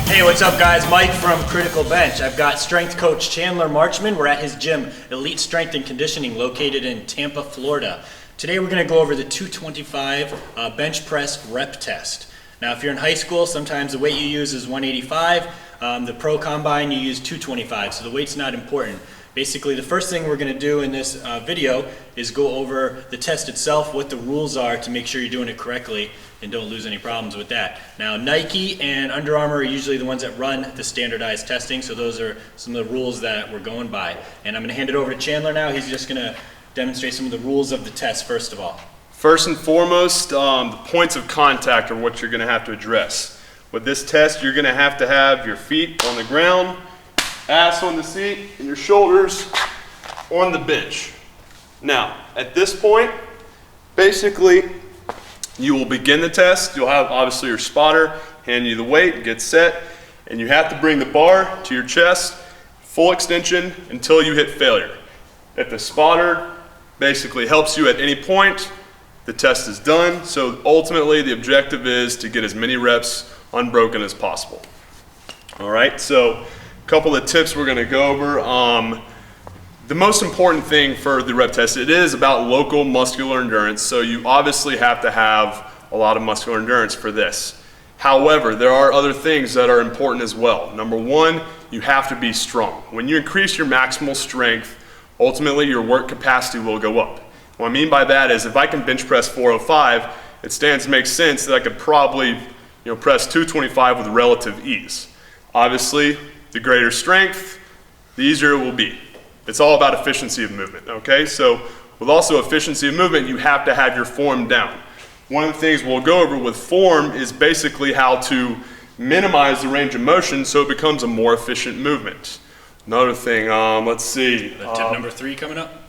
Hey, what's up guys? Mike from Critical Bench. I've got strength coach Chandler Marchman. We're at his gym, Elite Strength and Conditioning, located in Tampa, Florida. Today we're going to go over the 225 bench press rep test. Now if you're in high school, sometimes the weight you use is 185. The pro combine you use 225, so the weight's not important. Basically the first thing we're going to do in this video is go over the test itself, what the rules are to make sure you're doing it correctly and don't lose any problems with that. Now Nike and Under Armour are usually the ones that run the standardized testing, so those are some of the rules that we're going by. And I'm going to hand it over to Chandler now. He's just going to demonstrate some of the rules of the test first of all. First and foremost, the points of contact are what you're going to have to address. With this test, you're going to have your feet on the ground, ass on the seat, and your shoulders on the bench. Now, at this point, basically, you will begin the test. You'll have obviously your spotter hand you the weight, get set, and you have to bring the bar to your chest, full extension until you hit failure. If the spotter basically helps you at any point, the test is done. So ultimately, the objective is to get as many reps unbroken as possible. All right, so a couple of tips we're gonna go over. The most important thing for the rep test, it is about local muscular endurance, so you obviously have to have a lot of muscular endurance for this. However, there are other things that are important as well. Number one, you have to be strong. When you increase your maximal strength, ultimately your work capacity will go up. What I mean by that is if I can bench press 405, it stands to make sense that I could probably press 225 with relative ease. Obviously, the greater strength, the easier it will be. It's all about efficiency of movement, okay? So with also efficiency of movement, you have to have your form down. One of the things we'll go over with form is basically how to minimize the range of motion so it becomes a more efficient movement. Another thing, let's see. Tip number 3 coming up?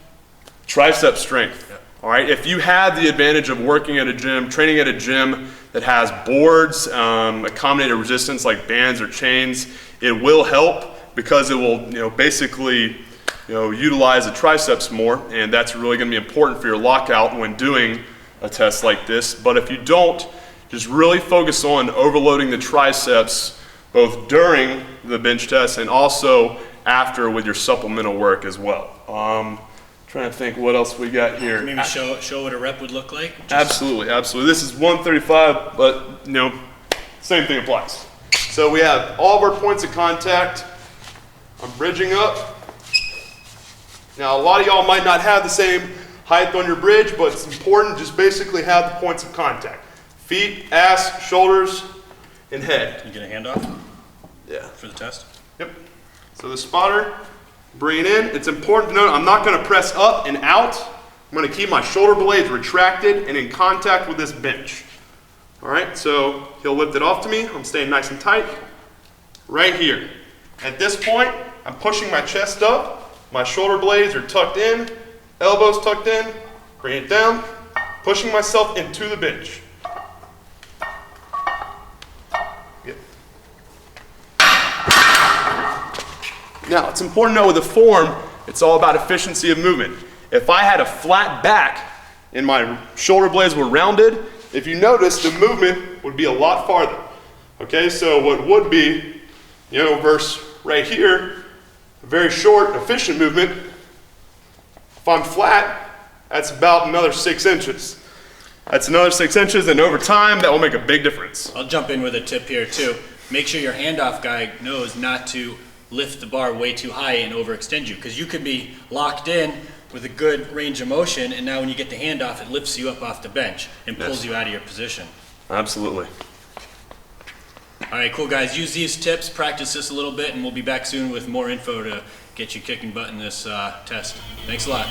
Tricep strength. Yep. All right, if you have the advantage of working at a gym, training at a gym that has boards, accommodated resistance like bands or chains, it will help because it will basically utilize the triceps more, and that's really going to be important for your lockout when doing a test like this. But if you don't, just really focus on overloading the triceps both during the bench test and also after with your supplemental work as well. Trying to think what else we got here. Maybe show what a rep would look like? Absolutely. This is 135, but same thing applies. So we have all of our points of contact. I'm bridging up. Now a lot of y'all might not have the same height on your bridge, but it's important just basically have the points of contact. Feet, ass, shoulders, and head. You get a handoff? Yeah. For the test? Yep. So the spotter, bring it in. It's important to note I'm not going to press up and out. I'm going to keep my shoulder blades retracted and in contact with this bench. All right, so he'll lift it off to me. I'm staying nice and tight. Right here. At this point, I'm pushing my chest up. My shoulder blades are tucked in, elbows tucked in, bring it down, pushing myself into the bench. Good. Now, it's important to know with the form, it's all about efficiency of movement. If I had a flat back and my shoulder blades were rounded, if you notice, the movement would be a lot farther. Okay, so what would be, versus right here, a very short, efficient movement. If I'm flat, that's about another 6 inches. That's another 6 inches, and over time, that will make a big difference. I'll jump in with a tip here too. Make sure your handoff guy knows not to lift the bar way too high and overextend you, because you could be locked in with a good range of motion, and now when you get the handoff, it lifts you up off the bench and pulls you out of your position. Absolutely. All right, cool guys. Use these tips, practice this a little bit, and we'll be back soon with more info to get you kicking butt in this test. Thanks a lot.